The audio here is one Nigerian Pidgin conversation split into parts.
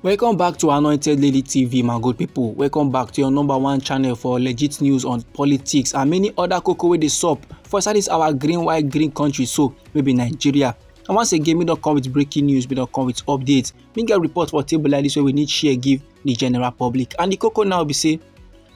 Welcome back to Anointed Lady TV, my good people. Welcome back to your #1 channel for legit news on politics and many other koko wey dey sup for inside this our green white green country, so maybe Nigeria. And once again, we don't come with breaking news, we don't come with updates. We get report for table like this where we need share give the general public. And the koko now be say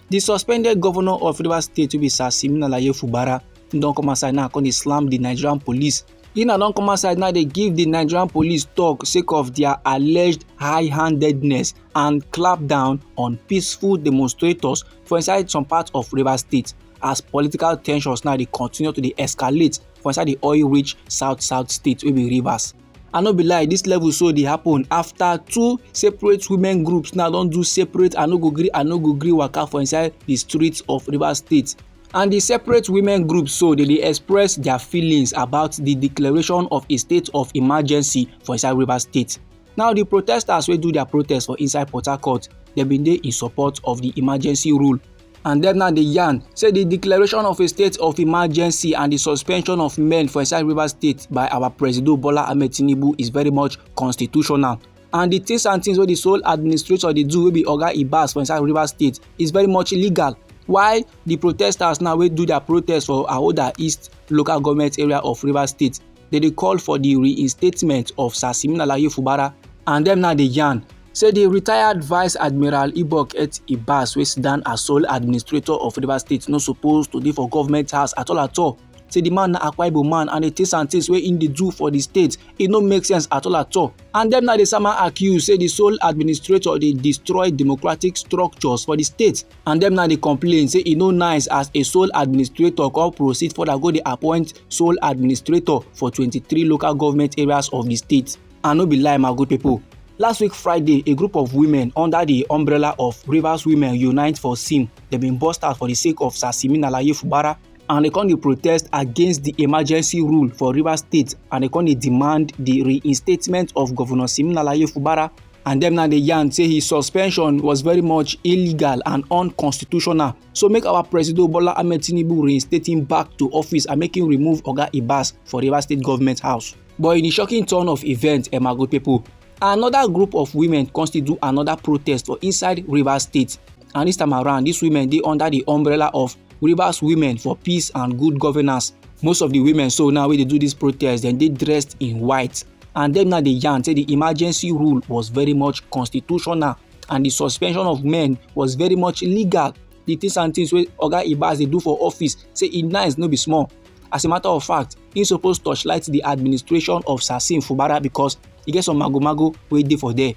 the suspended governor of Rivers State will be Fubara. Don't come aside now, come dey slam the Nigerian police. Now don't come aside now, they give the Nigerian police talk sake of their alleged high-handedness and clap down on peaceful demonstrators for inside some parts of Rivers State, as political tensions now they continue to escalate for inside the oil-rich south state wey be Rivers. I no be lie, this level so they happen after two separate women groups now don't do separate I no go gree waka for inside the streets of Rivers State. And the separate women groups so they express their feelings about the declaration of a state of emergency for inside Rivers State. Now the protesters will do their protest for inside Port Harcourt, they been there in support of the emergency rule. And then now the yarn say the declaration of a state of emergency and the suspension of men for inside Rivers State by our President Bola Ahmed Tinubu is very much constitutional. And the things where the sole administrator they do will be Oga Ibas for inside Rivers State is very much illegal. Why the protesters now will do their protest for Ahoda East local government area of Rivers State, they call for the reinstatement of Fubara. And them now the yarn say the retired Vice Admiral Ibok et Ibas, wey sit down as sole administrator of Rivers State, not supposed to be for government house at all. Say the man na Akwa Ibom man and the things wey in the do for the state, it no make sense at all. And them now the sama accuse say the sole administrator they destroy democratic structures for the state. And them now they complain say it no nice as a sole administrator can proceed for that go they appoint sole administrator for 23 local government areas of the state. And no be lie, my good people. Last week Friday, a group of women under the umbrella of Rivers Women Unite for Sin, they been bust out for the sake of Fubara. And they come protest against the emergency rule for Rivers State, and they come demand the reinstatement of Governor Fubara. And them now the yarn say his suspension was very much illegal and unconstitutional. So make our President Bola Ahmed Tinubu reinstate him back to office and make him remove Oga Ibas for Rivers State government house. But in the shocking turn of events, my good people, another group of women constitute another protest for inside Rivers State. And this time around, these women they under the umbrella of Rivers Women for Peace and Good Governance. Most of the women so now when they do this protest, then they dressed in white. And then now the yarn say the emergency rule was very much constitutional and the suspension of men was very much illegal. The things where Oga Ibas they do for office say it nice no be small. As a matter of fact, he's supposed to touchlight the administration of Fubara because he gets some mago wait for there.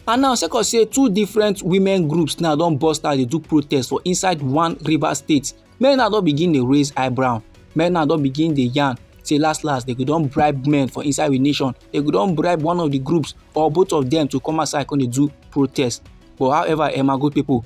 And now second say two different women groups now don't bust out they do protest for inside one Rivers State. Men now don't begin to raise eyebrow. Men now don't begin the yarn. Say last they could don't bribe men for inside the nation. They could don't bribe one of the groups or both of them to come outside and do protest. But however, my good people,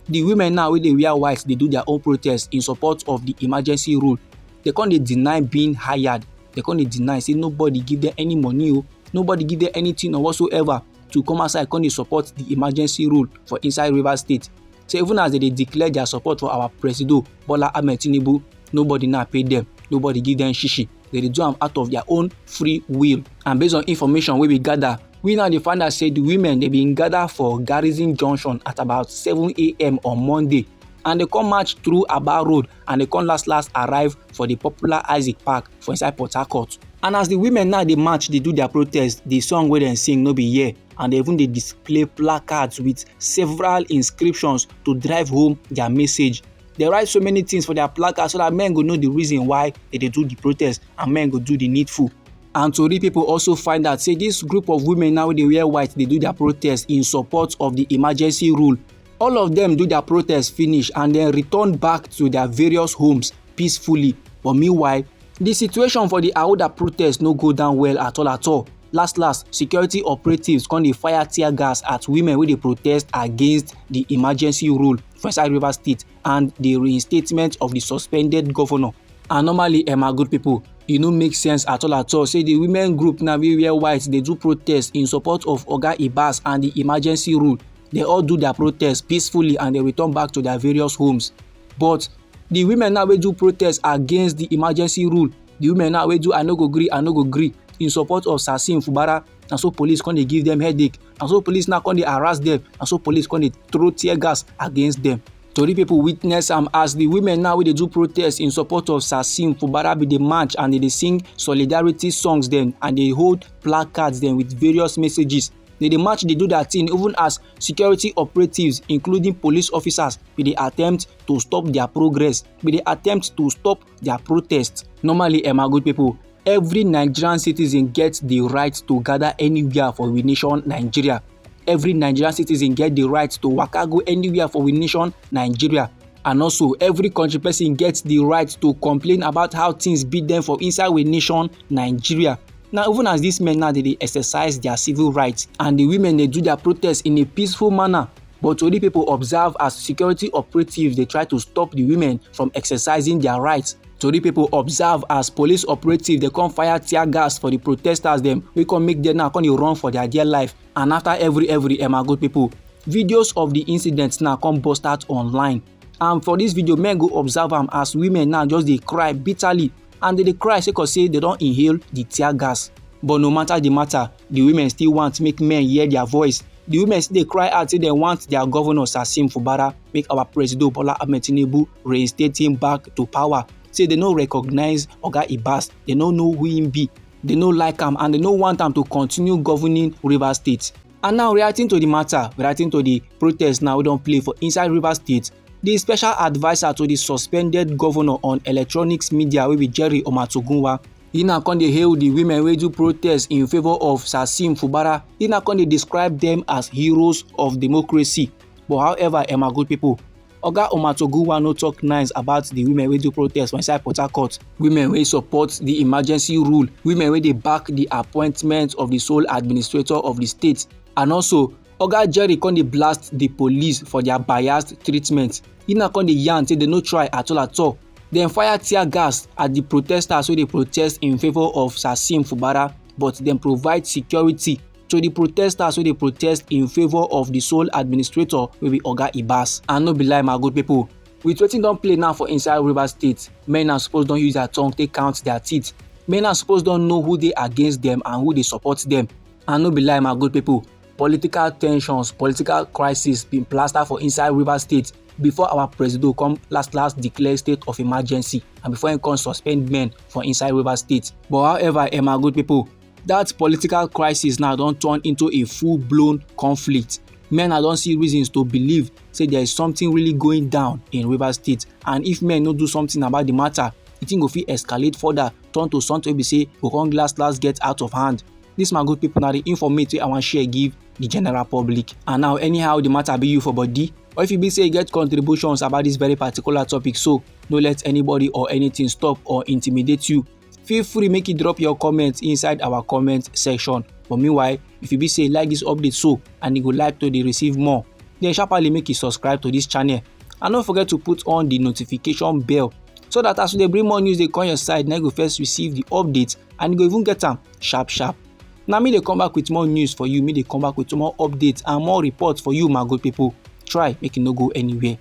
the women now when they wear white, they do their own protest in support of the emergency rule. They can't deny being hired. They can't deny say nobody give them any money, nobody give them anything or whatsoever to come outside and support the emergency rule for inside Rivers State. So even as they declare their support for our President Bola Ahmed Tinubu, nobody now pay them, nobody give them shishi. They do them out of their own free will. And based on information we gather, we now find out say the women they been gathered for Garrison Junction at about 7 a.m. on Monday. And they come march through Aba Road and they come last arrive for the popular Isaac Park for inside Port Harcourt. And as the women now they march, they do their protest, the song where they sing no be here. And even they display placards with several inscriptions to drive home their message. They write so many things for their placards so that men go know the reason why they do the protest and men go do the needful. And Tori people also find out say this group of women now they wear white, they do their protest in support of the emergency rule. All of them do their protest finish and then return back to their various homes peacefully. But meanwhile, the situation for the Ahoda protest no go down well at all. Last, security operatives come fire tear gas at women when they protest against the emergency rule for inside Rivers State and the reinstatement of the suspended governor. And normally, my good people, it no make sense at all. Say the women group now we wear white, they do protest in support of Oga Ibas and the emergency rule. They all do their protest peacefully and they return back to their various homes. But the women now we do protest against the emergency rule. The women now we do I no go gree in support of Fubara. na so police come dey give them headache, na so police now come dey harass them, na so police come dey throw tear gas against them. Tori pipo witness am as the women now wey dey do protest in support of Sasim Fubara bin dey march and dey sing solidarity songs dem and dey hold placards dem with various messages. They dey march dey do their thing even as security operatives including police officers bin dey attempt to stop their progress, bin dey attempt to stop their protest. Normally my good pipo, every Nigerian citizen get the right to gather anywhere for we nation Nigeria. Every Nigerian citizen get the right to waka go anywhere for we nation Nigeria, and also every country person get the right to complain about how things beat them for inside we nation Nigeria. Now even as these men now dey exercise their civil rights and the women dey do their protest in a peaceful manner, but tori pipo observe as security operatives dey try to stop the women from exercising their rights. Tori pipo observe as police operatives dey come fire tear gas for the protesters dem wey come make them now come dey run for their dear life. And after every my good pipo, videos of the incident now come burst out online, and for this video men go observe am as women now just dey cry bitterly, and they dey cry sake of say they don inhale the tear gas. But no matter the matter, the women still want make men hear their voice. The women still dey cry out say they want their governor Sasim Fubara make our president Bola Ahmed Tinubu reinstate him back to power. Say they no recognize Oga Ibas, they no know who him be, they no like am, and they no want am to continue governing Rivers State. And now reacting to the matter, reacting to the protest now we don play for inside Rivers State, the special adviser to the suspended governor on electronics media wey be Jerry Omatogunwa, he now come dey hail the women wey do protest in favour of Sasim Fubara. He now come dey describe them as heroes of democracy. But however my good pipo, Oga Omatogunwa no talk nice about the women wey do protest for inside Port Harcourt, women wey support the emergency rule, women wey dey back the appointment of the sole administrator of the state. And also Oga Jerry come dey blast the police for their biased treatment. He now come dey yarn say they no try at all. Dem fire tear gas at the protesters wey dey protest in favour of Sasim Fubara, but dem provide security to the protesters wey dey protest in favour of the sole administrator wey be Oga Ibas. And no be lie my good pipo, with wetin don play now for inside Rivers State, men na suppose don use their tongue take count their teeth. Men na suppose don know who dey against them and who dey support them. And no be lie my good pipo, political tensions, political crisis been plastered for inside Rivers State before our president come last declare state of emergency and before he come suspend men for inside Rivers State. But however my good pipo, that political crisis now don turn into a full-blown conflict. Men now don see reasons to believe say there is something really going down in Rivers State, and if men no do something about the matter, the thing go fit escalate further, turn to something wey be say go come last get out of hand. This my good pipo na the informate wey I wan share give the general public. And now anyhow the matter be you for body, or if you be say you get contributions about this very particular topic, so no let anybody or anything stop or intimidate you. Feel free make you drop your comments inside our comment section. But meanwhile, if you be say like this update so and you go like to receive more, then sharply make you subscribe to this channel, and don't forget to put on the notification bell so that as we bring more news they come your side, now you go first receive the updates and you go even get them sharp. Now me they come back with more news for you, me they come back with more updates and more reports for you my good people. Try make it no go anywhere.